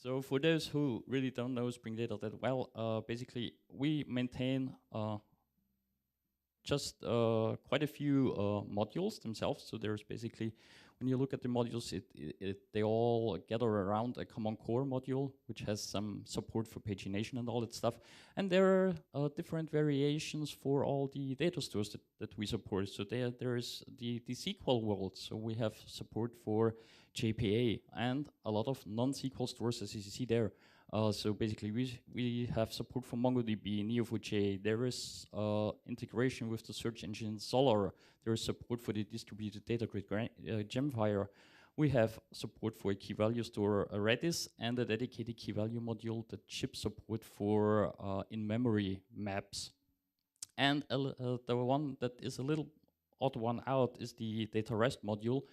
So for those who really don't know Spring Data that well, basically we maintain just quite a few modules themselves. So there's basically, when you look at the modules, they all gather around a common core module, which has some support for pagination and all that stuff. And there are different variations for all the data stores that we support. So there is the SQL world. So we have support for JPA and a lot of non-SQL stores, as you see there. So basically, we have support for MongoDB, Neo4j. There is integration with the search engine Solr. There is support for the distributed data grid Gemfire. We have support for a key value store, Redis, and a dedicated key value module that ships support for in-memory maps. And the one that is a little odd one out is the data rest module,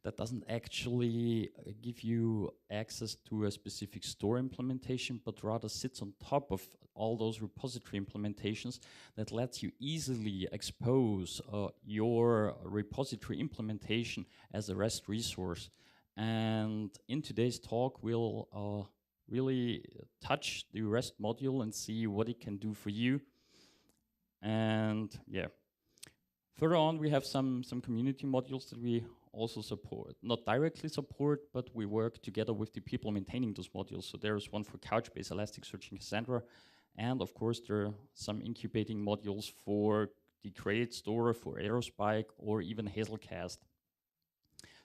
that doesn't actually give you access to a specific store implementation, but rather sits on top of all those repository implementations that lets you easily expose your repository implementation as a REST resource. And in today's talk, we'll really touch the REST module and see what it can do for you. And yeah. Further on, we have some community modules that we also support. Not directly support, but we work together with the people maintaining those modules. So there's one for Couchbase, Elasticsearch, and Cassandra. And of course, there are some incubating modules for the Create Store, for Aerospike, or even Hazelcast.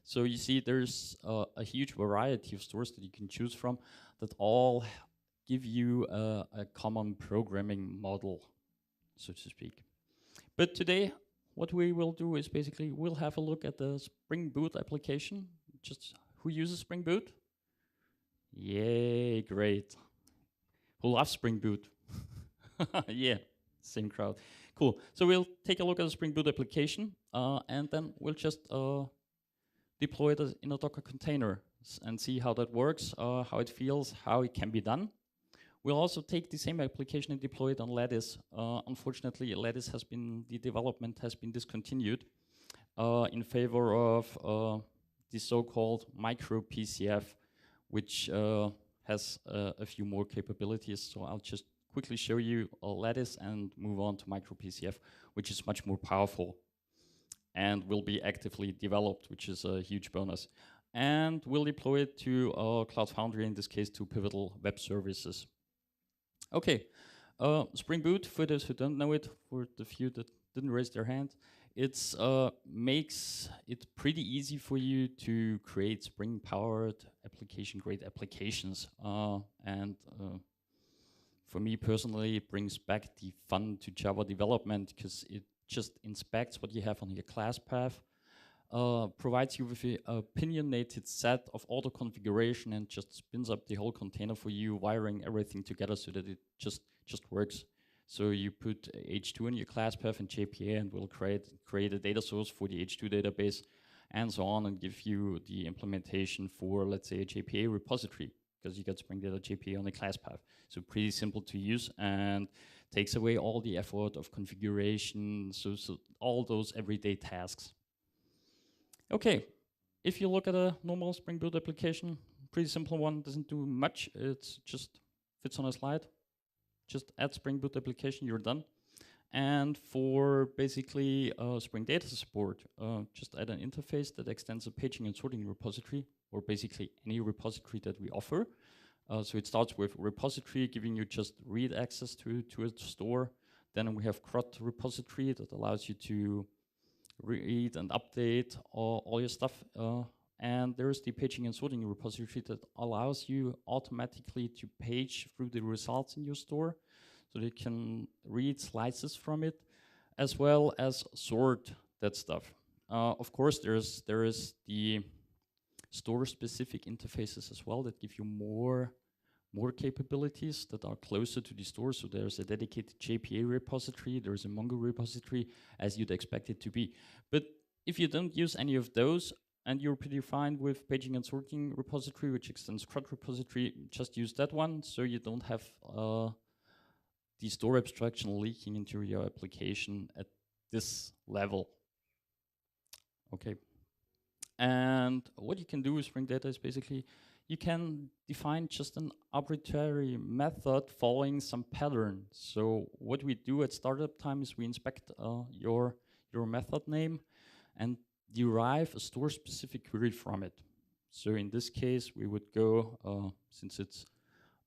So you see there's a huge variety of stores that you can choose from that all give you a common programming model, so to speak. But today, what we will do is basically we'll have a look at the Spring Boot application. Just who uses Spring Boot? Yay, great. Who loves Spring Boot? Yeah, same crowd. Cool. So we'll take a look at the Spring Boot application, and then we'll just deploy it in a Docker container and see how that works, how it feels, how it can be done. We'll also take the same application and deploy it on Lattice. Unfortunately, Lattice the development has been discontinued in favor of the so-called micro PCF, which has a few more capabilities. So I'll just quickly show you Lattice and move on to micro PCF, which is much more powerful and will be actively developed, which is a huge bonus. And we'll deploy it to Cloud Foundry, in this case, to Pivotal Web Services. Okay, Spring Boot, for those who don't know it, for the few that didn't raise their hand, it makes it pretty easy for you to create Spring-powered application-grade applications. And for me personally, it brings back the fun to Java development because it just inspects what you have on your class path, provides you with an opinionated set of auto configuration and just spins up the whole container for you, wiring everything together so that it just works. So you put H2 in your class path and JPA, and we'll create a data source for the H2 database and so on, and give you the implementation for, let's say, a JPA repository, because you got Spring Data JPA on the class path. So pretty simple to use and takes away all the effort of configuration, so all those everyday tasks. Okay, if you look at a normal Spring Boot application, pretty simple one, doesn't do much. It's just fits on a slide. Just add Spring Boot application, you're done. And for basically Spring Data support, just add an interface that extends a paging and sorting repository, or basically any repository that we offer. So it starts with repository, giving you just read access to a store. Then we have CRUD repository that allows you to read and update all your stuff. And there's the paging and sorting repository that allows you automatically to page through the results in your store, so that you can read slices from it, as well as sort that stuff. Of course, there is the store-specific interfaces as well that give you more capabilities that are closer to the store. So there's a dedicated JPA repository, there's a Mongo repository, as you'd expect it to be. But if you don't use any of those, and you're pretty fine with paging and sorting repository, which extends CRUD repository, just use that one, so you don't have the store abstraction leaking into your application at this level. Okay. And what you can do with Spring Data is basically you can define just an arbitrary method following some pattern. So what we do at startup time is we inspect your method name and derive a store-specific query from it. So in this case, we would go, since it's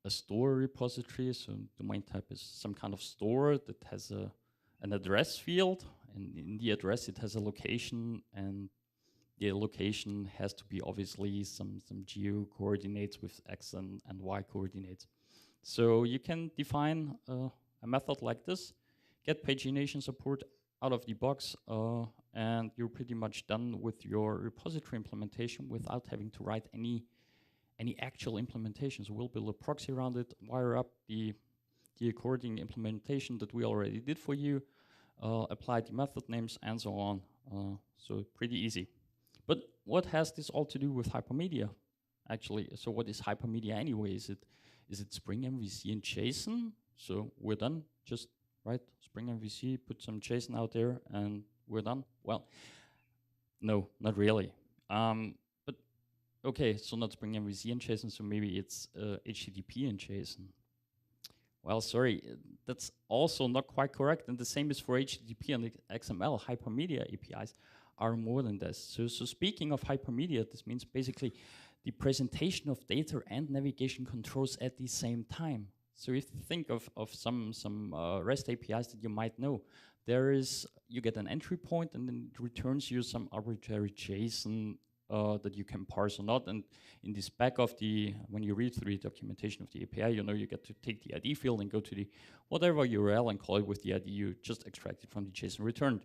a store repository, so domain type is some kind of store that has an address field, and in the address it has a location, and the location has to be obviously some geo coordinates with x and y coordinates. So you can define a method like this, get pagination support out of the box, and you're pretty much done with your repository implementation without having to write any actual implementations. We'll build a proxy around it, wire up the according implementation that we already did for you, apply the method names, and so on. So pretty easy. But what has this all to do with Hypermedia? Actually, so what is Hypermedia anyway? Is it Spring MVC and JSON? So we're done. Just write Spring MVC, put some JSON out there, and we're done. Well, no, not really. But okay, so not Spring MVC and JSON, so maybe it's HTTP and JSON. Well, sorry, that's also not quite correct, and the same is for HTTP and XML. Hypermedia APIs are more than this. So speaking of hypermedia, this means basically the presentation of data and navigation controls at the same time. So if you think of some REST APIs that you might know, you get an entry point and then it returns you some arbitrary JSON that you can parse or not. And in the spec of when you read through the documentation of the API, you get to take the ID field and go to the whatever URL and call it with the ID you just extracted from the JSON returned.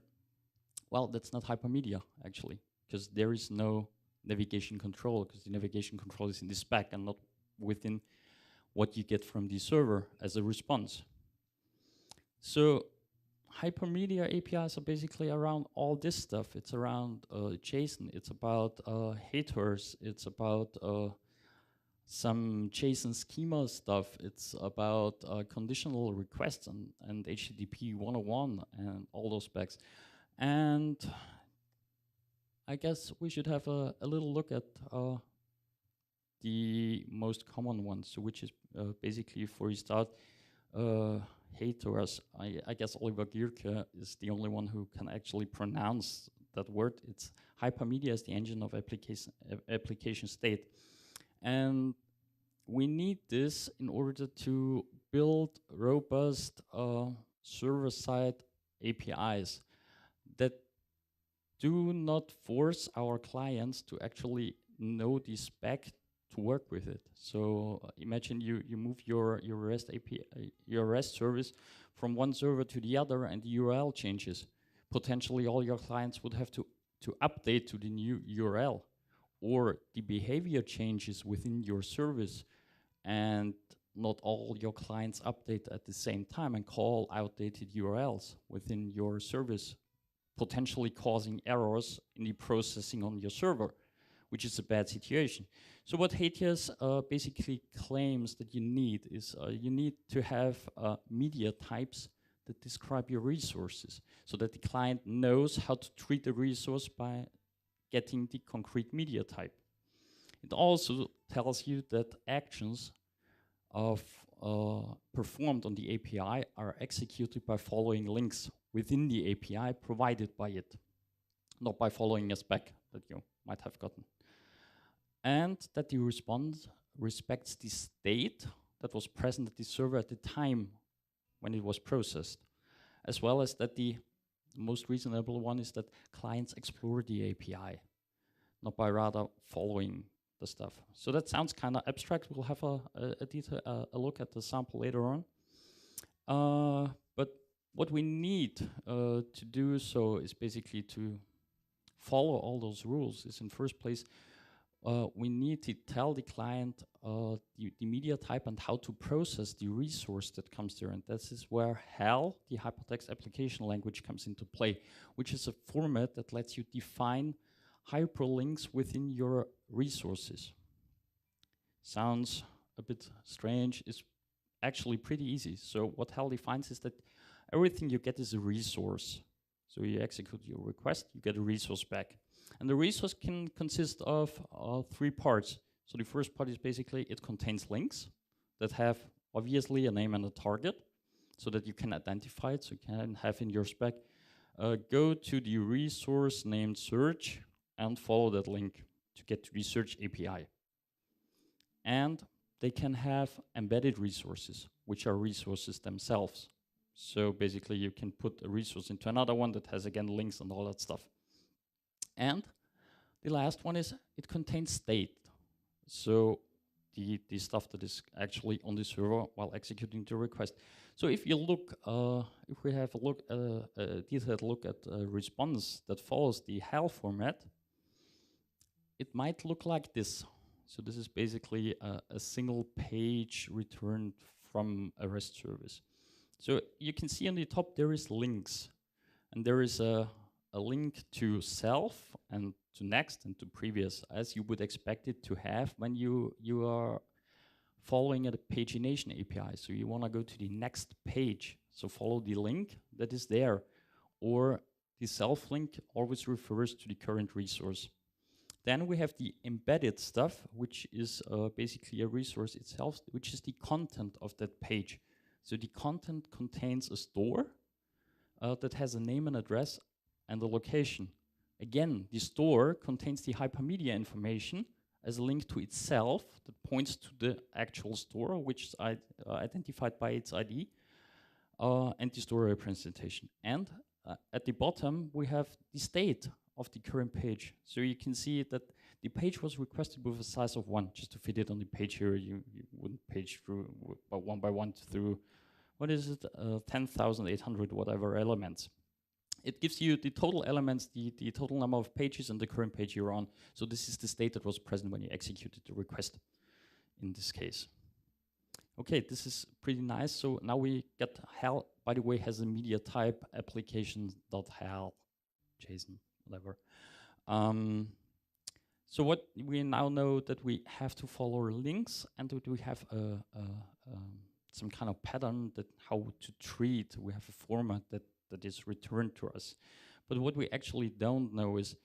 Well, that's not Hypermedia, actually, because there is no navigation control, because the navigation control is in the spec and not within what you get from the server as a response. So Hypermedia APIs are basically around all this stuff. It's around JSON, it's about HATEOAS, it's about some JSON schema stuff, it's about conditional requests and HTTP 101 and all those specs. And I guess we should have a little look at the most common ones, so which is basically, for you start, HATEOAS. I guess Oliver Gierke is the only one who can actually pronounce that word. It's Hypermedia as the engine of application state. And we need this in order to build robust server-side APIs that do not force our clients to actually know the spec to work with it. So imagine you move your REST API, your REST service from one server to the other, and the URL changes. Potentially, all your clients would have to update to the new URL, or the behavior changes within your service, and not all your clients update at the same time and call outdated URLs within your service, potentially causing errors in the processing on your server, which is a bad situation. So what HATEOAS basically claims that you need is you need to have media types that describe your resources, so that the client knows how to treat the resource by getting the concrete media type. It also tells you that actions performed on the API are executed by following links within the API provided by it, not by following a spec that you might have gotten. And that the response respects the state that was present at the server at the time when it was processed, as well as that the most reasonable one is that clients explore the API, not by rather following the stuff. So that sounds kind of abstract. We'll have a look at the sample later on. But what we need to do so is basically to follow all those rules. Is in first place, we need to tell the client the media type and how to process the resource that comes there. And this is where HAL, the hypertext application language, comes into play, which is a format that lets you define hyperlinks within your resources. Sounds a bit strange. It's actually pretty easy. So what HAL defines is that everything you get is a resource. So you execute your request, you get a resource back. And the resource can consist of 3 parts. So the first part is basically it contains links that have obviously a name and a target so that you can identify it. So you can have in your spec, go to the resource named search and follow that link to get to the search API. And they can have embedded resources, which are resources themselves. So basically you can put a resource into another one that has again links and all that stuff. And the last one is it contains state. So the stuff that is actually on the server while executing the request. So if you look, if we have a look, a detailed look at a response that follows the HAL format, it might look like this. So this is basically a single page returned from a REST service. So you can see on the top there is links, and there is a link to self and to next and to previous, as you would expect it to have when you are following a pagination API. So you want to go to the next page, so follow the link that is there, or the self link always refers to the current resource. Then we have the embedded stuff, which is basically a resource itself, which is the content of that page. So the content contains a store that has a name and address and a location. Again, the store contains the hypermedia information as a link to itself that points to the actual store, which is identified by its ID, and the store representation. And at the bottom, we have the state of the current page. So you can see that the page was requested with a size of 1, just to fit it on the page here. You wouldn't page through one by one through, what is it, 10,800 whatever elements. It gives you the total elements, the total number of pages and the current page you're on. So this is the state that was present when you executed the request in this case. Okay, this is pretty nice. So now we get HAL, by the way, has a media type application.hal, JSON, whatever. So what we now know that we have to follow links and that we have some kind of pattern that how to treat. We have a format that is returned to us. But what we actually don't know is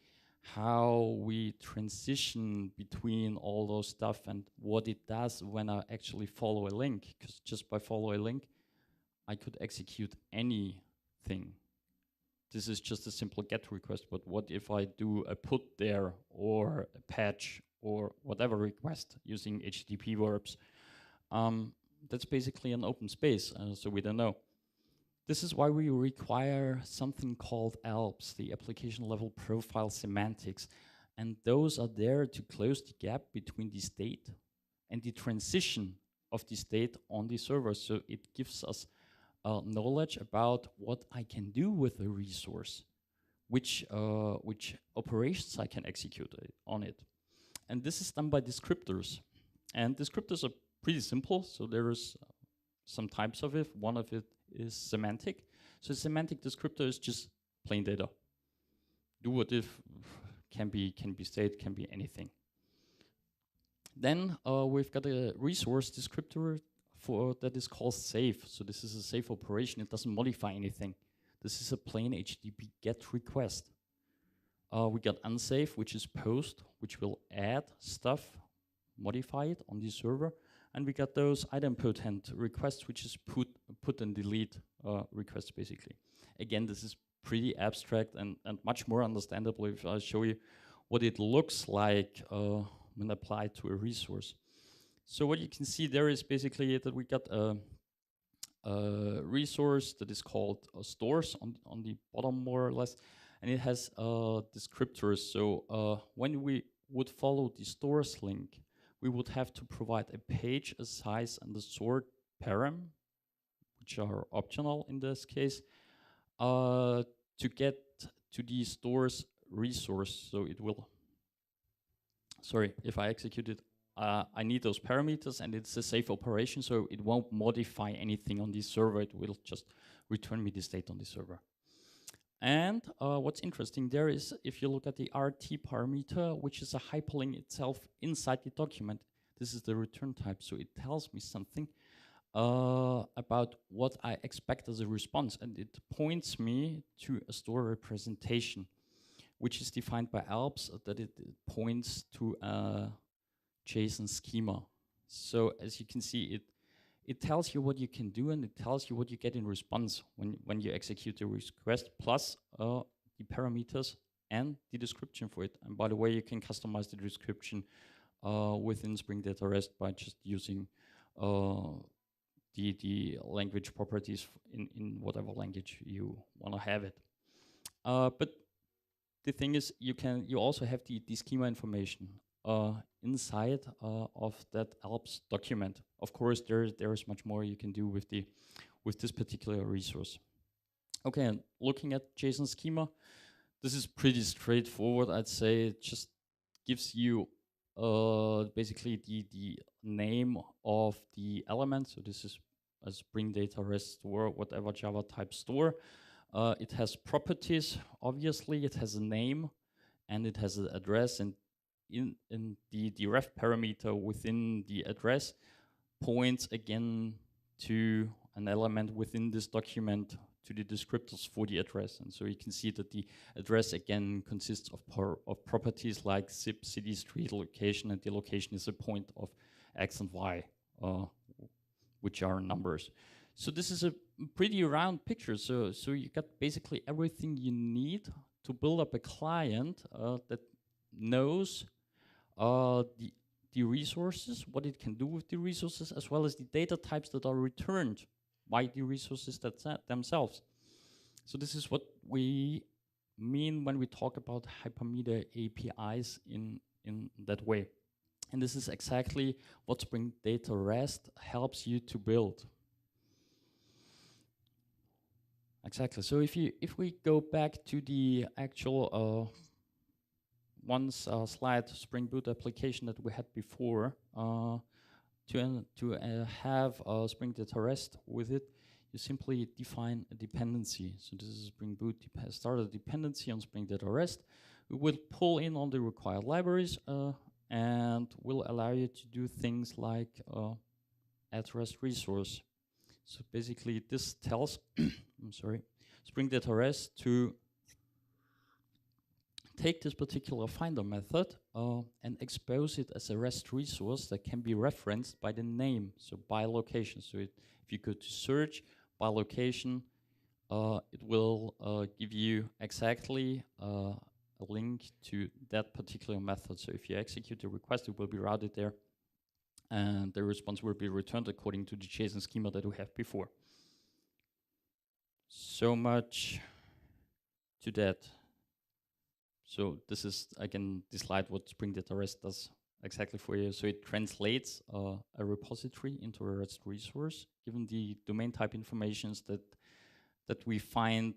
how we transition between all those stuff and what it does when I actually follow a link. Because just by follow a link, I could execute anything. This is just a simple GET request, but what if I do a put there or a patch or whatever request using HTTP verbs? That's basically an open space, so we don't know. This is why we require something called ALPS, the application level profile semantics. And those are there to close the gap between the state and the transition of the state on the server. So it gives us knowledge about what I can do with a resource, which operations I can execute on it. And this is done by descriptors. And descriptors are pretty simple. So there is some types of it. One of it is semantic. So semantic descriptor is just plain data. Do what if can be state, can be anything. Then we've got a resource descriptor for that is called safe. So this is a safe operation. It doesn't modify anything. This is a plain HTTP GET request. We got unsafe, which is post, which will add stuff, modify it on the server. And we got those idempotent requests, which is put and delete requests, basically. Again, this is pretty abstract and much more understandable if I show you what it looks like when applied to a resource. So what you can see there is basically that we got a resource that is called stores on the bottom, more or less, and it has descriptors. So when we would follow the stores link, we would have to provide a page, a size, and a sort param, which are optional in this case, to get to the store's resource. So it will, sorry, if I execute it, I need those parameters, and it's a safe operation, so it won't modify anything on the server. It will just return me the state on the server. And what's interesting there is if you look at the RT parameter, which is a hyperlink itself inside the document, this is the return type. So it tells me something about what I expect as a response. And it points me to a store representation, which is defined by Alps, that it points to a JSON Schema. So as you can see, it tells you what you can do, and it tells you what you get in response when you execute the request, plus the parameters and the description for it. And by the way, you can customize the description within Spring Data REST by just using the language properties in whatever language you want to have it. But the thing is, you also have the schema information inside of that Alps document. Of course, there is much more you can do with this particular resource. Okay, and looking at JSON schema, this is pretty straightforward. I'd say it just gives you basically the name of the element. So this is a Spring Data REST store, whatever Java type store. It has properties, obviously, it has a name, and it has an address, and in the ref parameter within the address points again to an element within this document, to the descriptors for the address. And so you can see that the address again consists of properties like zip, city, street, location, and the location is a point of X and Y, which are numbers. So this is a pretty round picture. So you got basically everything you need to build up a client that knows the resources, what it can do with the resources, as well as the data types that are returned by the resources themselves. So this is what we mean when we talk about Hypermedia APIs in that way. And this is exactly what Spring Data REST helps you to build. Exactly. So if we go back to the actual slide Spring Boot application that we had before, to have Spring Data REST with it, you simply define a dependency. So this is Spring Boot start a dependency on Spring Data REST. We will pull in all the required libraries and will allow you to do things like add REST resource. So basically this tells I'm sorry, Spring Data REST to take this particular finder method and expose it as a REST resource that can be referenced by the name, so by location. So if you go to search by location, it will give you exactly a link to that particular method. So if you execute the request, it will be routed there, and the response will be returned according to the JSON schema that we have before. So much to that. So this is, again, this slide what Spring Data REST does exactly for you. So it translates a repository into a REST resource, given the domain type informations that we find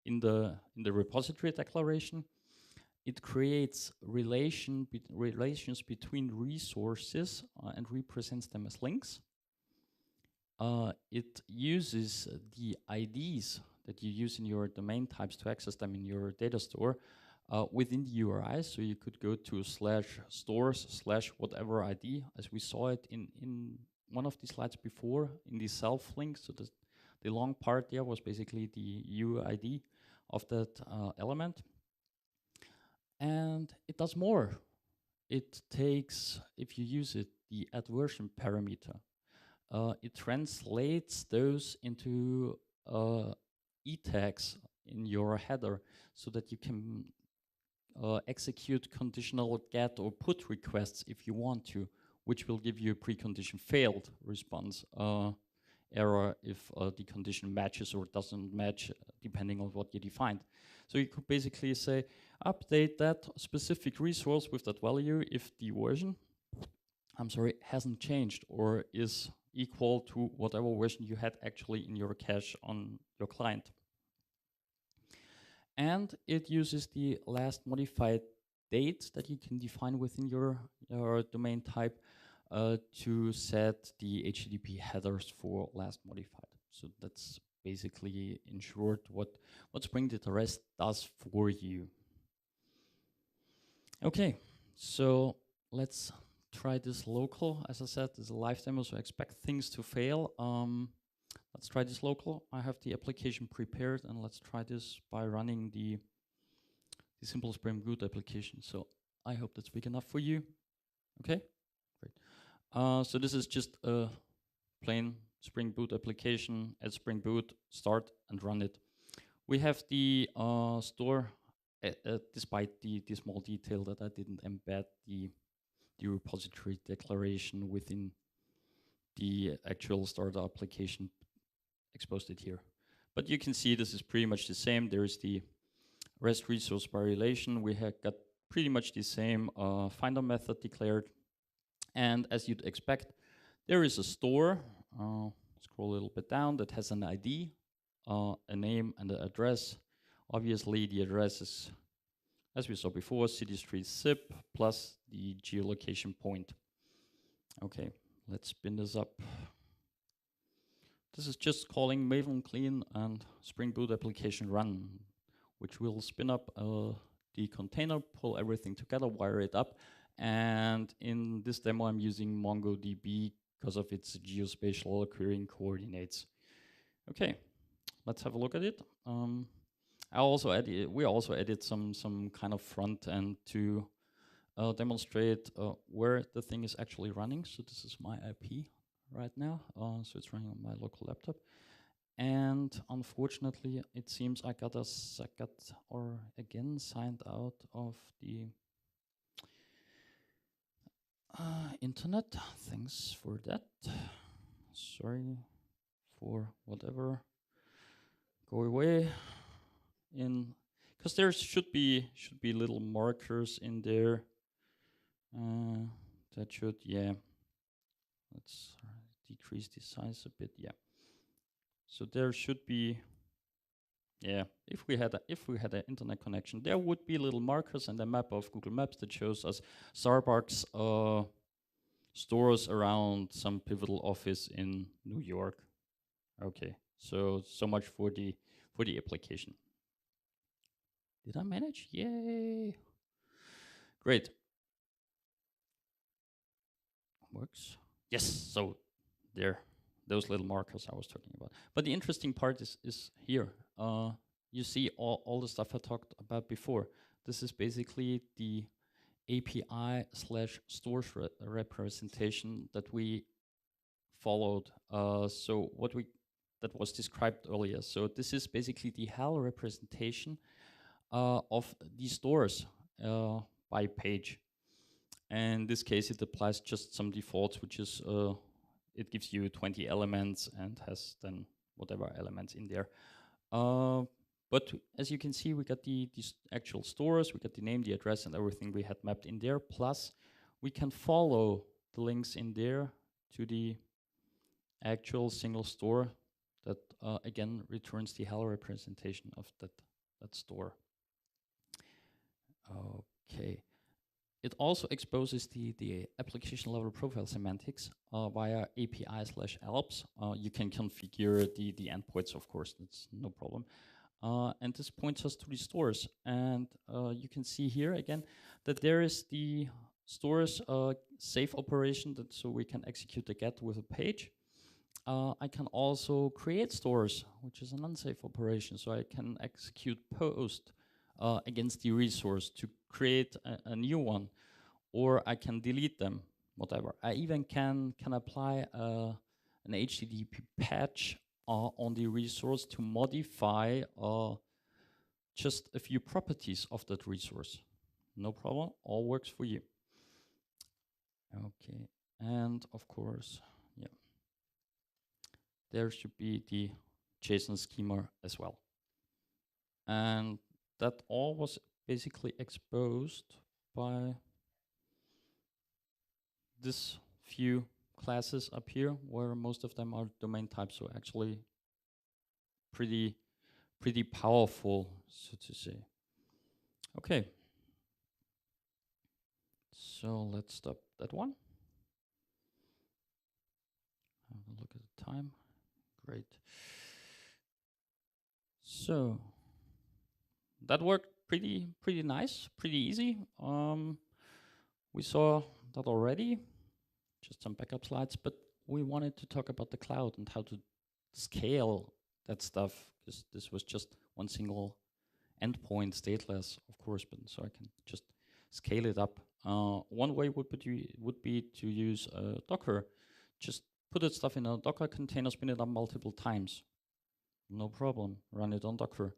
in the repository declaration. It creates relations between resources and represents them as links. It uses the IDs that you use in your domain types to access them in your data store within the URI. So you could go to /stores/whatever ID, as we saw it in one of the slides before in the self link. So the long part there was basically the UID of that element. And it does more. It takes, if you use it, the add version parameter. It translates those into e-tags in your header so that you can execute conditional get or put requests if you want to, which will give you a precondition failed response error if the condition matches or doesn't match, depending on what you defined. So you could basically say, update that specific resource with that value if the version, hasn't changed or is equal to whatever version you had actually in your cache on your client. And it uses the last modified date that you can define within your domain type to set the HTTP headers for last modified. So that's basically, in short, what Spring Data REST does for you. Okay, so let's try this local. As I said, this is a live demo, so expect things to fail. Let's try this local. I have the application prepared, and let's try this by running the simple Spring Boot application. So I hope that's big enough for you. Okay, great. So this is just a plain Spring Boot application at Spring Boot, start and run it. We have the store, despite the small detail that I didn't embed the repository declaration within the actual starter application, exposed it here. But you can see this is pretty much the same. There is the REST resource by relation. We have got pretty much the same finder method declared. And as you'd expect, there is a store, scroll a little bit down, that has an ID, a name and an address. Obviously, the address is, as we saw before, city street zip plus the geolocation point. Okay, let's spin this up. This is just calling Maven clean and Spring Boot application run, which will spin up the container, pull everything together, wire it up. And in this demo, I'm using MongoDB because of its geospatial querying coordinates. Okay, let's have a look at it. We also added some kind of front end to demonstrate where the thing is actually running. So this is my IP right now. So it's running on my local laptop. And unfortunately, it seems I got again signed out of the internet. Thanks for that. Sorry for whatever. Go away. Because there should be little markers in there. That should, yeah. Let's decrease the size a bit. Yeah. So there should be, yeah. If we had an internet connection, there would be little markers and a map of Google Maps that shows us Starbucks stores around some pivotal office in New York. Okay. So much for the application. Did I manage? Yay! Great. Works. Yes. So there, those little markers I was talking about. But the interesting part is here. You see all the stuff I talked about before. This is basically the API/stores representation that we followed. So that was described earlier. So this is basically the HAL representation of the stores by page. And in this case, it applies just some defaults, which is it gives you 20 elements and has then whatever elements in there. But as you can see, we got these actual stores, we got the name, the address, and everything we had mapped in there. Plus, we can follow the links in there to the actual single store that again returns the HAL representation of that store. Okay. It also exposes the application level profile semantics via API/Alps. You can configure the endpoints, of course, that's no problem. And this points us to the stores. And you can see here again that there is the stores save operation, so we can execute the get with a page. I can also create stores, which is an unsafe operation, so I can execute post against the resource to create a new one, or I can delete them, whatever. I even can apply an HTTP patch on the resource to modify just a few properties of that resource. No problem, all works for you. Okay, and of course, yeah, there should be the JSON schema as well. And that all was basically exposed by this few classes up here, where most of them are domain types, so actually pretty powerful, so to say. Okay. So let's stop that one. Have a look at the time. Great. So that worked pretty nice, pretty easy. We saw that already, just some backup slides, but we wanted to talk about the cloud and how to scale that stuff, because this was just one single endpoint, stateless, of course, but so I can just scale it up One way would be to use Docker. Just put that stuff in a Docker container, spin it up multiple times. No problem. Run it on Docker.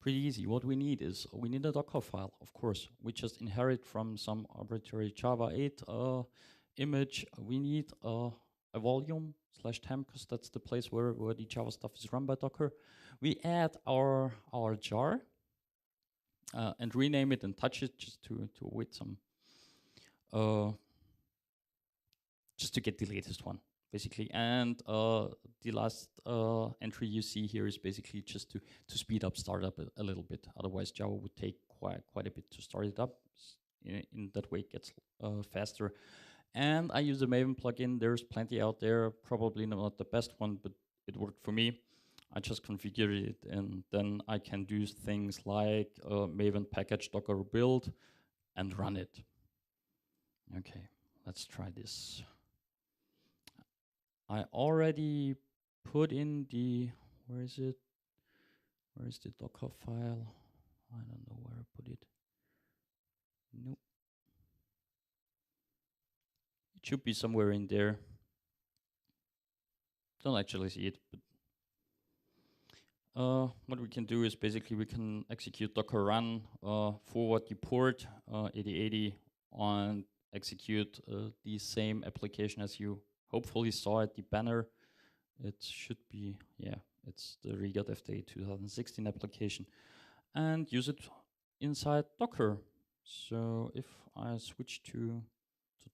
Pretty easy. What we need is we need a Docker file, of course. We just inherit from some arbitrary Java 8 image. We need a volume /temp because that's the place where the Java stuff is run by Docker. We add our jar and rename it and touch it just to avoid some just to get the latest one, basically. And the last entry you see here is basically just to speed up startup a little bit. Otherwise, Java would take quite a bit to start it up. In that way, it gets faster. And I use a Maven plugin. There's plenty out there. Probably not the best one, but it worked for me. I just configured it, and then I can do things like Maven package docker build and run it. Okay, let's try this. I already put in the, where is it? Where is the Docker file? I don't know where I put it. Nope. It should be somewhere in there. Don't actually see it, but what we can do is basically we can execute docker run, forward the port 8080 and execute the same application as you hopefully saw at the banner. It should be, yeah, it's the Regat FDA 2016 application, and use it inside Docker. So if I switch to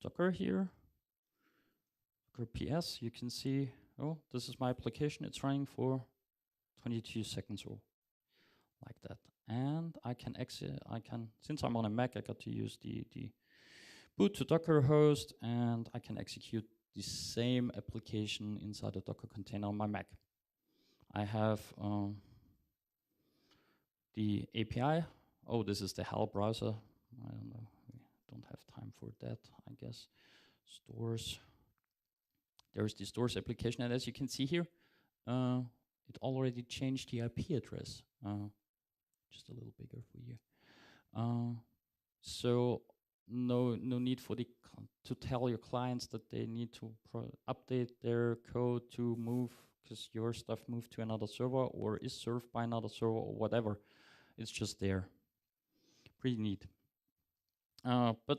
Docker here, Docker PS, you can see, oh, this is my application. It's running for 22 seconds or like that. And I can exit, since I'm on a Mac, I got to use the boot to Docker host, and I can execute the same application inside a Docker container on my Mac. I have the API. Oh, this is the Alps Browser. I don't know. We don't have time for that, I guess. Stores. There's the stores application, and as you can see here, it already changed the IP address. Just a little bigger for you. So no need for to tell your clients that they need to update their code to move because your stuff moved to another server or is served by another server or whatever. It's just there. Pretty neat. But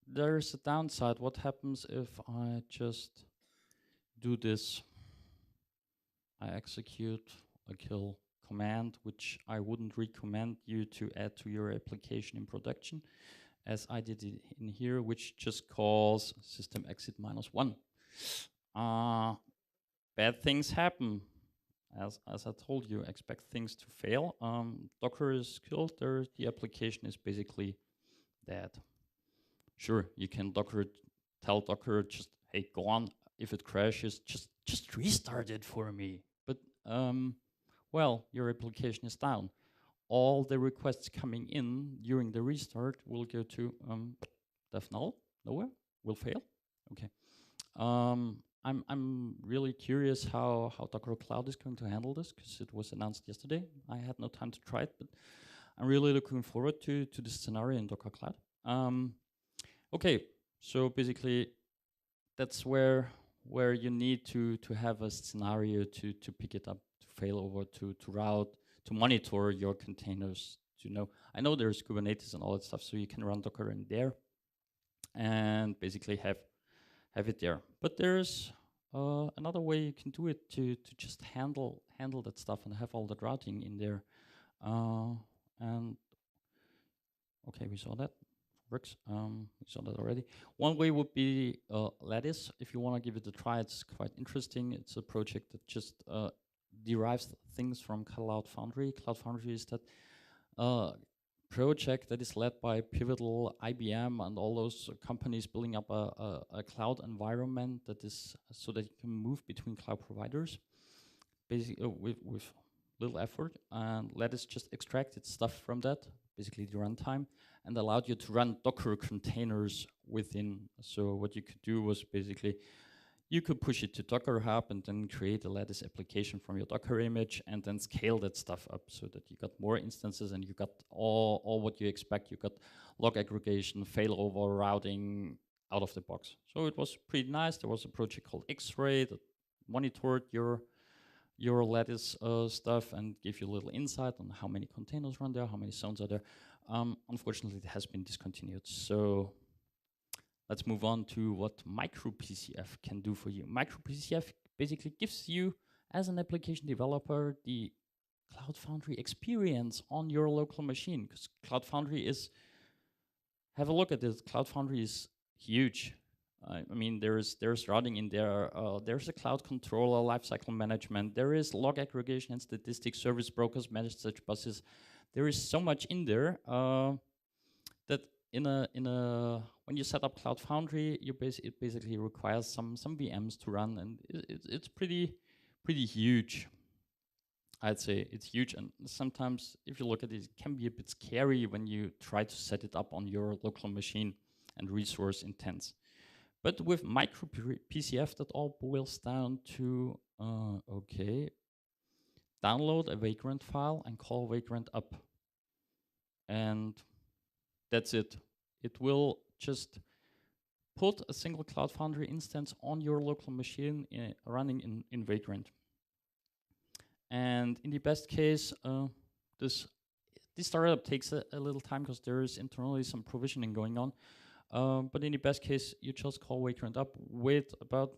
there's a downside. What happens if I just do this? I execute a kill command, which I wouldn't recommend you to add to your application in production, as I did it in here, which just calls system exit -1. Bad things happen. As I told you, expect things to fail. Docker is killed there. The application is basically dead. Sure, you can tell Docker just, hey, go on. If it crashes, just restart it for me. But well, your application is down. All the requests coming in during the restart will go to def null, nowhere, will fail. Okay. I'm really curious how Docker Cloud is going to handle this, because it was announced yesterday. I had no time to try it, but I'm really looking forward to this scenario in Docker Cloud. Okay, so basically that's where you need to have a scenario to pick it up, to fail over, to route, to monitor your containers, to know. I know there's Kubernetes and all that stuff, so you can run Docker in there and basically have it there. But there's another way you can do it to just handle that stuff and have all that routing in there. And okay, we saw that. Works. We saw that already. One way would be Lattice. If you want to give it a try, it's quite interesting. It's a project that just derives things from Cloud Foundry. Cloud Foundry is that project that is led by Pivotal, IBM, and all those companies building up a cloud environment that is so that you can move between cloud providers, basically with little effort. And Lattice just extracted stuff from that, basically the runtime, and allowed you to run Docker containers within. So what you could do was basically You could push it to Docker Hub and then create a Lattice application from your Docker image and then scale that stuff up so that you got more instances and you got all what you expect. You got log aggregation, failover, routing out of the box. So it was pretty nice. There was a project called X-Ray that monitored your Lattice stuff and gave you a little insight on how many containers run there, how many zones are there. Unfortunately, it has been discontinued. So let's move on to what micro-PCF can do for you. Micro-PCF basically gives you, as an application developer, the Cloud Foundry experience on your local machine. Because Cloud Foundry is, have a look at this, Cloud Foundry is huge. I mean, there's routing in there, there's a cloud controller, lifecycle management, there is log aggregation and statistics, service brokers, managed search buses. There is so much in there that when you set up Cloud Foundry, it basically requires some VMs to run, and it's pretty huge. I'd say it's huge, and sometimes if you look at it, it can be a bit scary when you try to set it up on your local machine and resource intense. But with micro PCF, that all boils down to okay, download a Vagrant file and call Vagrant up, and that's it. It will just put a single Cloud Foundry instance on your local machine running in Vagrant. And in the best case, this startup takes a little time because there is internally some provisioning going on. But in the best case, you just call Vagrant up, wait about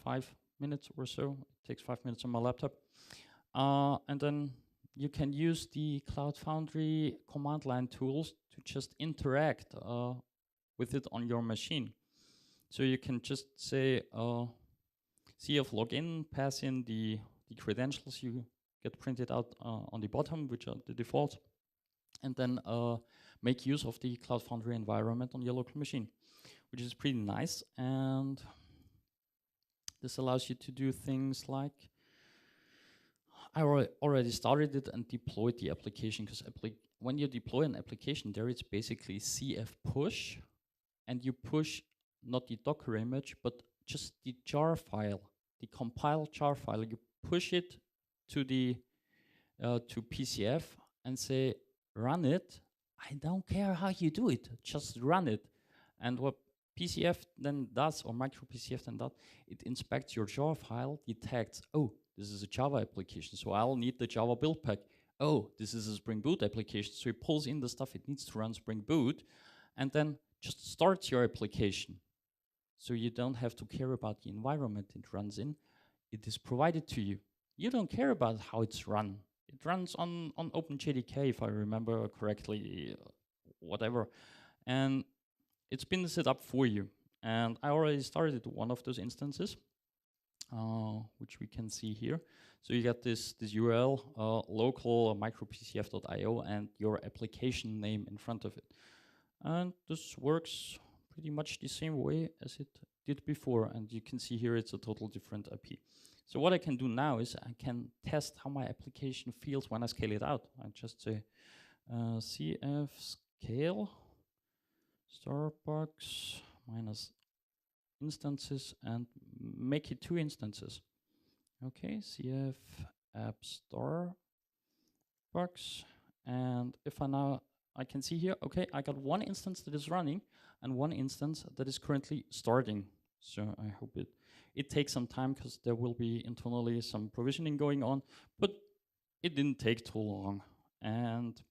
5 minutes or so. It takes 5 minutes on my laptop. And then you can use the Cloud Foundry command line tools to just interact with it on your machine. So you can just say CF login, pass in the credentials you get printed out on the bottom, which are the default, and then make use of the Cloud Foundry environment on your local machine, which is pretty nice. And this allows you to do things like, I already started it and deployed the application, because when you deploy an application, there it's basically CF push, and you push not the Docker image, but just the jar file, the compiled jar file. You push it to the to PCF and say, run it. I don't care how you do it, just run it. And what PCF then does, or micro PCF then does, it inspects your jar file, detects, oh, this is a Java application, so I'll need the Java build pack. Oh, this is a Spring Boot application, so it pulls in the stuff it needs to run Spring Boot, and then just starts your application. So you don't have to care about the environment it runs in. It is provided to you. You don't care about how it's run. It runs on OpenJDK, if I remember correctly, whatever. And it's been set up for you. And I already started one of those instances, which we can see here. So you got this URL, local micropcf.io, and your application name in front of it. And this works pretty much the same way as it did before. And you can see here it's a total different IP. So what I can do now is I can test how my application feels when I scale it out. I just say CF scale Starbucks minus instances and make it 2 instances. Okay, CF app Starbucks. And if I can see here, okay, I got 1 instance that is running and 1 instance that is currently starting. So I hope it takes some time, because there will be internally some provisioning going on, but it didn't take too long. And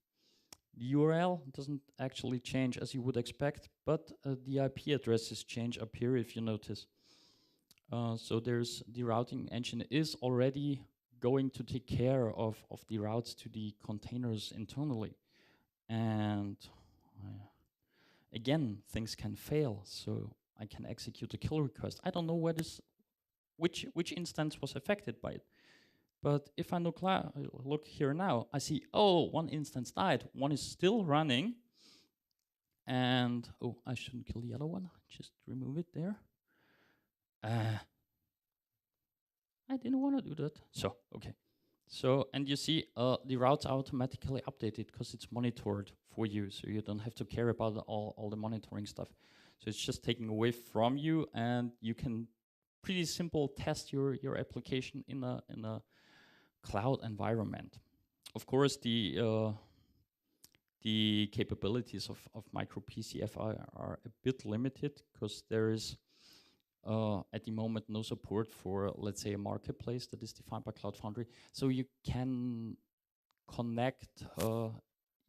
the URL doesn't actually change as you would expect, but the IP addresses change up here, if you notice. So there's the routing engine is already going to take care of the routes to the containers internally. And again, things can fail, so I can execute a kill request. I don't know where which instance was affected by it. But if I look here now, I see, oh, 1 instance died, 1 is still running. And, oh, I shouldn't kill the other one, just remove it there. I didn't want to do that. So, okay. So, and you see the routes are automatically updated because it's monitored for you, so you don't have to care about all the monitoring stuff. So it's just taken away from you, and you can pretty simple test your application in a cloud environment. Of course, the capabilities of micro PCF are a bit limited because there is at the moment no support for, let's say, a marketplace that is defined by Cloud Foundry. So you can connect,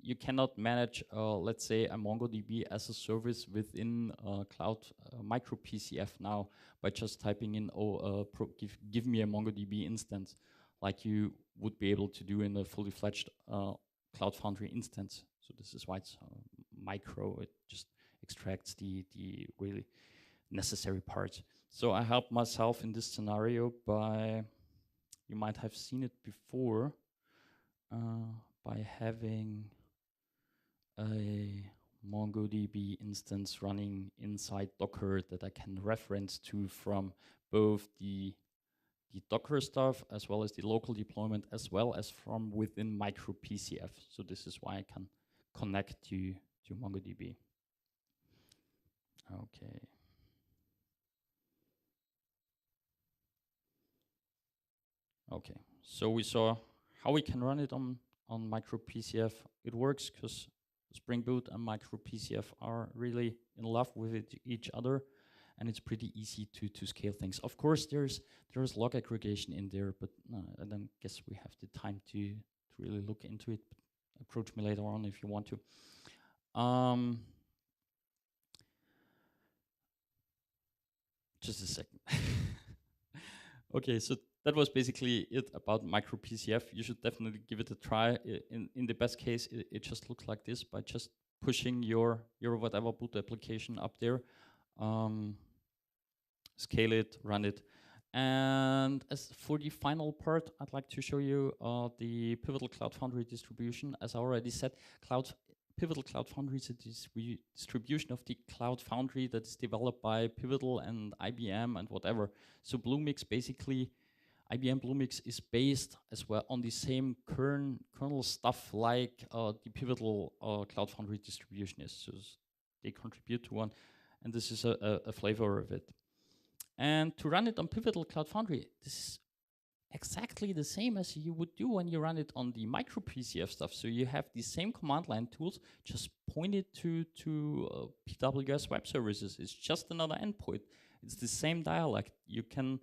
you cannot manage, let's say, a MongoDB as a service within Cloud micro PCF now by just typing in, give me a MongoDB instance, like you would be able to do in a fully fledged Cloud Foundry instance. So this is why it's micro. It just extracts the really necessary parts. So I help myself in this scenario by, you might have seen it before, by having a MongoDB instance running inside Docker that I can reference to from both the Docker stuff as well as the local deployment as well as from within micro PCF. So this is why I can connect to MongoDB. Okay. Okay, so we saw how we can run it on micro PCF. It works because Spring Boot and micro PCF are really in love with each other, and it's pretty easy to scale things. Of course, there's log aggregation in there, but I don't guess we have the time to really look into it. Approach me later on if you want to. Just a second. Okay, so that was basically it about micro PCF. You should definitely give it a try. In the best case, it just looks like this by just pushing your whatever boot application up there, scale it, run it. And as for the final part, I'd like to show you the Pivotal Cloud Foundry distribution. As I already said, Pivotal Cloud Foundry is a distribution of the Cloud Foundry that is developed by Pivotal and IBM and whatever. So Bluemix basically, IBM Bluemix is based as well on the same kernel stuff like the Pivotal Cloud Foundry distribution is. So they contribute to one, and this is a flavor of it. And to run it on Pivotal Cloud Foundry, this is exactly the same as you would do when you run it on the micro PCF stuff. So you have the same command line tools, just point it to PWS web services. It's just another endpoint. It's the same dialect. You can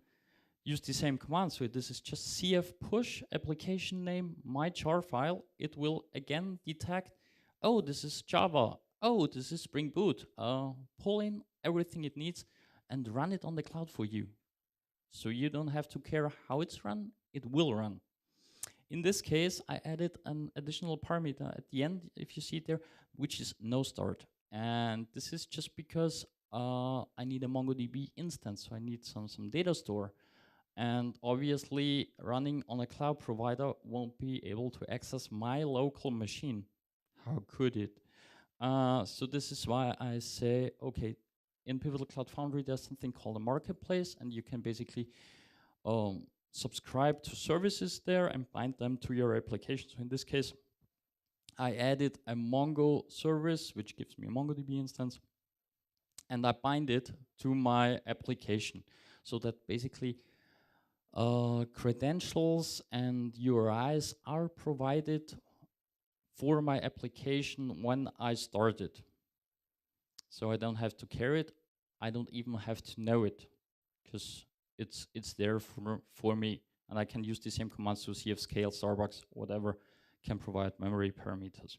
use the same command. So this is just cf push application name my jar file. It will again detect, oh, this is Java. Oh, this is Spring Boot. Pull in everything it needs and run it on the cloud for you. So you don't have to care how it's run, it will run. In this case, I added an additional parameter at the end, if you see it there, which is no start. And this is just because I need a MongoDB instance, so I need some data store. And obviously, running on a cloud provider won't be able to access my local machine. How could it? So this is why I say, okay, in Pivotal Cloud Foundry, there's something called a marketplace, and you can basically subscribe to services there and bind them to your application. So in this case, I added a Mongo service, which gives me a MongoDB instance, and I bind it to my application so that basically credentials and URIs are provided for my application when I start it. So I don't have to carry it. I don't even have to know it because it's there for me. And I can use the same commands to cf scale, Starbucks, whatever, can provide memory parameters.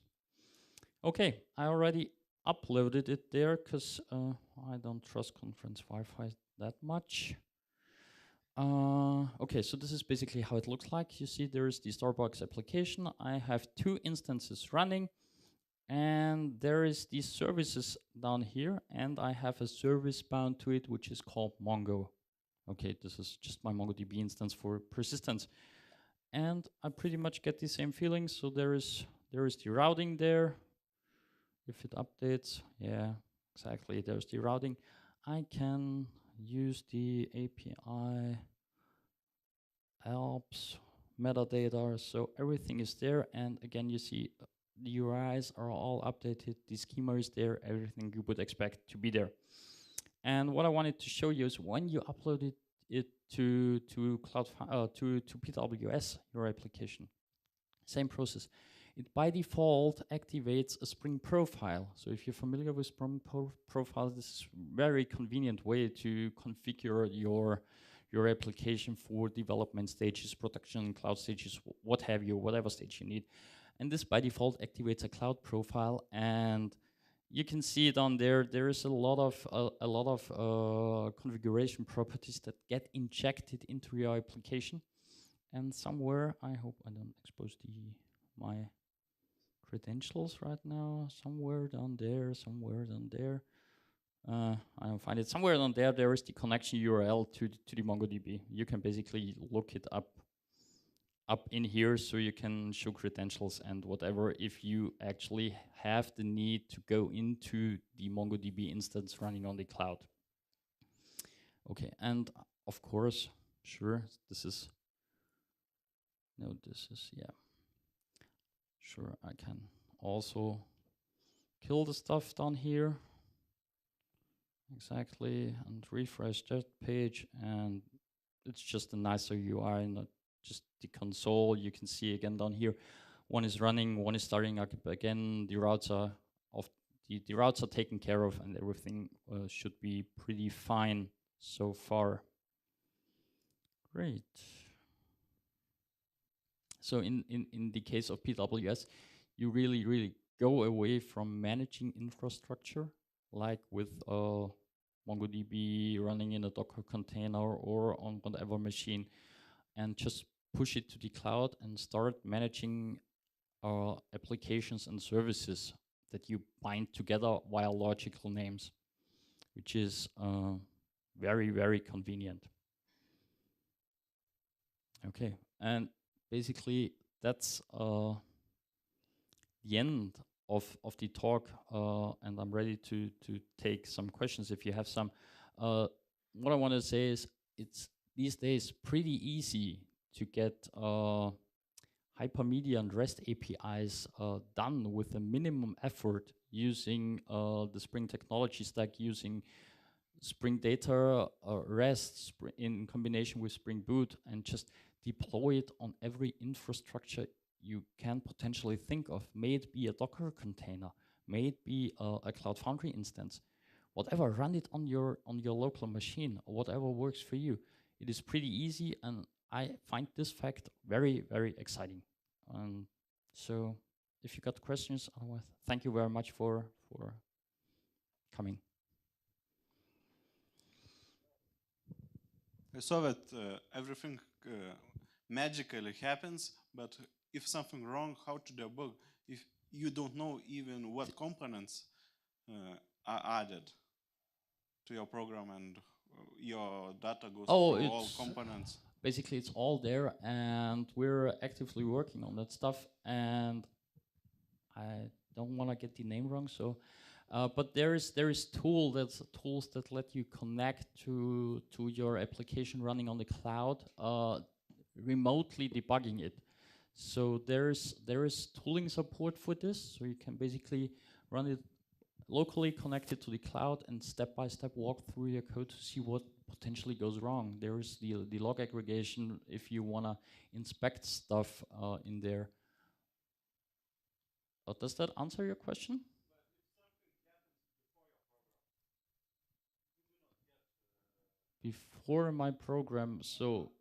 Okay, I already uploaded it there because I don't trust conference Wi-Fi that much. Okay, so this is basically how it looks like. You see there is the Starbucks application. I have 2 instances running. And there is these services down here, and I have a service bound to it, which is called Mongo. Okay, this is just my MongoDB instance for persistence. And I pretty much get the same feeling. So there is the routing there. If it updates, yeah, exactly, there's the routing. I can use the API, Alps, metadata, so everything is there. And again, you see the URIs are all updated, the schema is there, everything you would expect to be there. And what I wanted to show you is when you upload it it to to PWS, your application. Same process. It by default activates a Spring profile. So if you're familiar with Spring profiles, this is a very convenient way to configure your application for development stages, production, cloud stages, what have you, whatever stage you need. And this by default activates a cloud profile, and you can see it on there. There is a lot of configuration properties that get injected into your application. And somewhere, I hope I don't expose my credentials right now. Somewhere down there. I don't find it. Somewhere down there, there is the connection URL to the MongoDB. You can basically look it up in here, so you can show credentials and whatever if you actually have the need to go into the MongoDB instance running on the cloud. Okay, and of course, sure, this is, yeah. Sure, I can also kill the stuff down here. Exactly, and refresh that page, and it's just a nicer UI, not just the console. You can see again down here, one is running, one is starting up again. The routes are the routes are taken care of, and everything should be pretty fine so far. Great. So in the case of PWS, you really go away from managing infrastructure, like with MongoDB running in a Docker container or on whatever machine, and just push it to the cloud and start managing applications and services that you bind together via logical names, which is very convenient. Okay, and basically that's the end of the talk, and I'm ready to take some questions if you have some. What I want to say is it's these days pretty easy to get Hypermedia and REST APIs done with a minimum effort using the Spring technology stack, using Spring Data, REST in combination with Spring Boot, and just deploy it on every infrastructure you can potentially think of. May it be a Docker container, may it be a Cloud Foundry instance, whatever. Run it on your local machine, or whatever works for you. It is pretty easy, and I find this fact very exciting. So, if you got questions, otherwise, thank you very much for coming. I saw that everything magically happens, but if something wrong, how to debug if you don't know even what components are added to your program and your data goes through all components? Basically, it's all there, and we're actively working on that stuff. And I don't want to get the name wrong, so. But there is tools that let you connect to your application running on the cloud, remotely debugging it. So there is tooling support for this, so you can basically run it locally, connect it to the cloud, and step by step walk through your code to see what potentially goes wrong. There is the log aggregation if you wanna inspect stuff in there. Does that answer your question? Before my program, so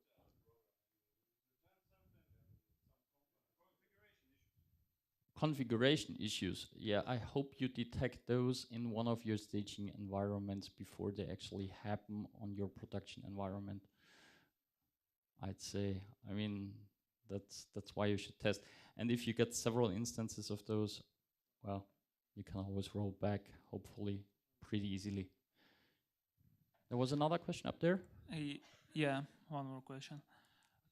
configuration issues. Yeah, I hope you detect those in one of your staging environments before they actually happen on your production environment. I'd say, I mean, that's why you should test. And if you get several instances of those, well, you can always roll back, hopefully, pretty easily. There was another question up there? Yeah, one more question.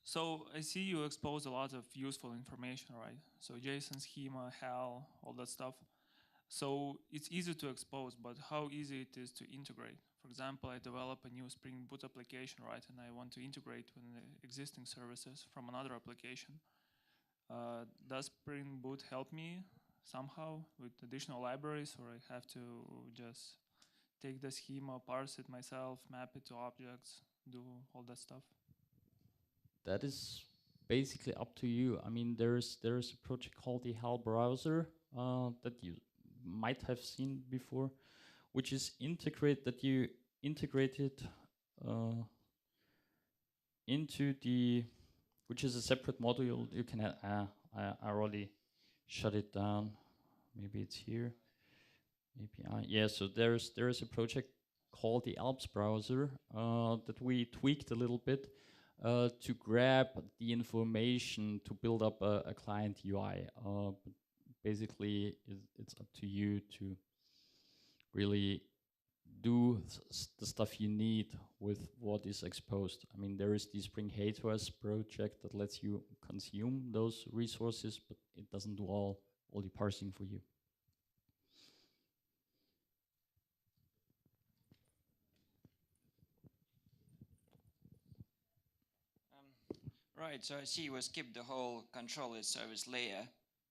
So I see you expose a lot of useful information, right? So JSON schema, HAL, all that stuff. So it's easy to expose, but how easy it is to integrate? For example, I develop a new Spring Boot application, right? And I want to integrate with existing services from another application. Does Spring Boot help me somehow with additional libraries, or I have to just take the schema, parse it myself, map it to objects, do all that stuff? That is basically up to you. I mean, there's a project called the Alps Browser that you might have seen before, which is integrated into the, which is a separate module. You can I already shut it down. Maybe it's here. API. Yeah. So there is a project called the Alps Browser that we tweaked a little bit to grab the information to build up a client UI. But basically, it's up to you to really do the stuff you need with what is exposed. I mean, there is the Spring HATEOAS project that lets you consume those resources, but it doesn't do all the parsing for you. Right, so I see we skipped the whole control as service layer.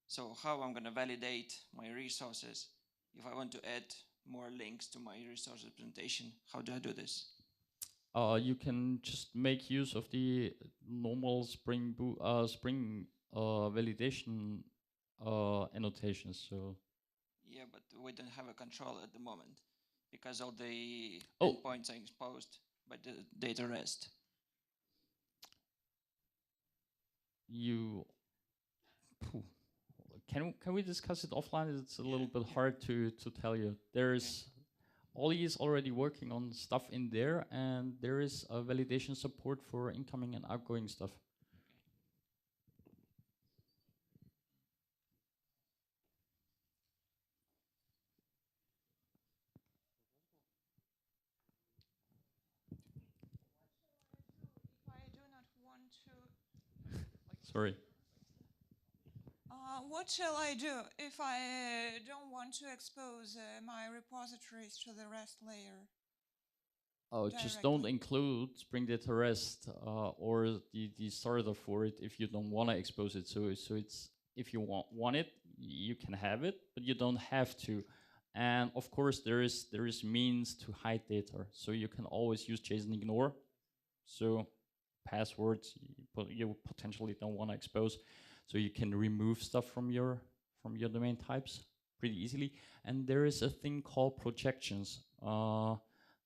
So how I'm going to validate my resources? If I want to add more links to my resources presentation, how do I do this? You can just make use of the normal Spring validation annotations. So yeah, but we don't have a control at the moment because all the Oh. endpoints are exposed by the data rest. Can we discuss it offline? It's a little bit Yeah. hard to tell you. There's Ollie is already working on stuff in there, and there is a validation support for incoming and outgoing stuff. I do not want to. Sorry. What shall I do if I don't want to expose my repositories to the REST layer? Oh, just don't Directly. include Spring Data REST or the starter for it if you don't want to expose it. So it's if you want it, you can have it, but you don't have to. And of course, there is means to hide data. So you can always use JSON ignore. So passwords you potentially don't want to expose. So you can remove stuff from your domain types pretty easily. And there is a thing called projections.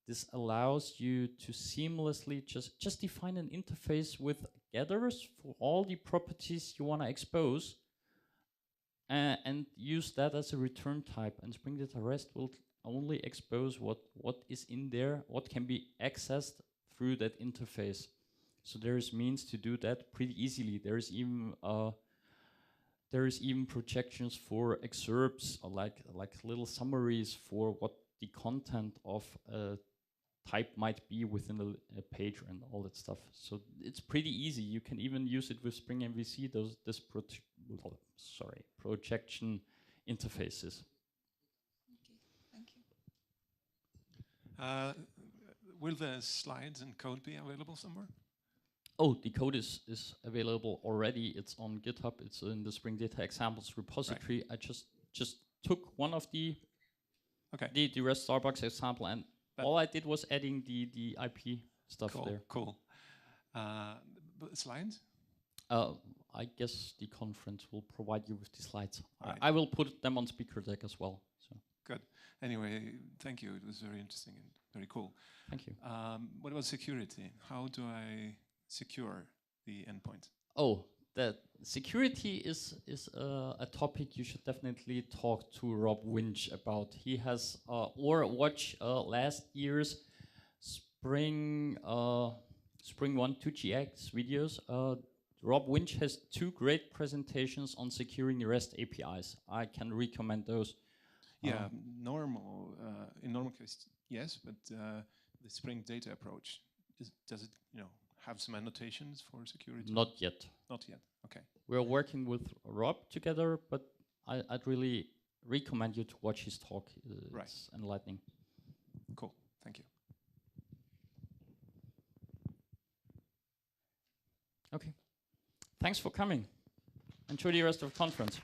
This allows you to seamlessly just define an interface with getters for all the properties you want to expose and use that as a return type. And Spring Data REST will only expose what is in there, what can be accessed through that interface. So there is means to do that pretty easily. There is even projections for excerpts, or like little summaries for what the content of a type might be within a page and all that stuff. So it's pretty easy. You can even use it with Spring MVC, projection interfaces. Okay, thank you. Will the slides and code be available somewhere? Oh, the code is available already. It's on GitHub. It's in the Spring Data examples repository. Right. I just took one of the REST Starbucks example, and all I did was adding the IP stuff there. Cool. Slides? I guess the conference will provide you with the slides. Right. I will put them on speaker deck as well. So. Good. Anyway, thank you. It was very interesting and very cool. Thank you. What about security? How do I secure the endpoint? Oh, that security is a topic you should definitely talk to Rob Winch about. He has or watch last year's Spring 1.2gx videos. Rob Winch has 2 great presentations on securing the REST APIs. I can recommend those. Yeah, in normal case, yes, but the Spring Data approach, does it have some annotations for security? Not yet. Not yet. Okay. We're working with Rob together, but I'd really recommend you to watch his talk. It's enlightening. Cool. Thank you. Okay. Thanks for coming. Enjoy the rest of the conference.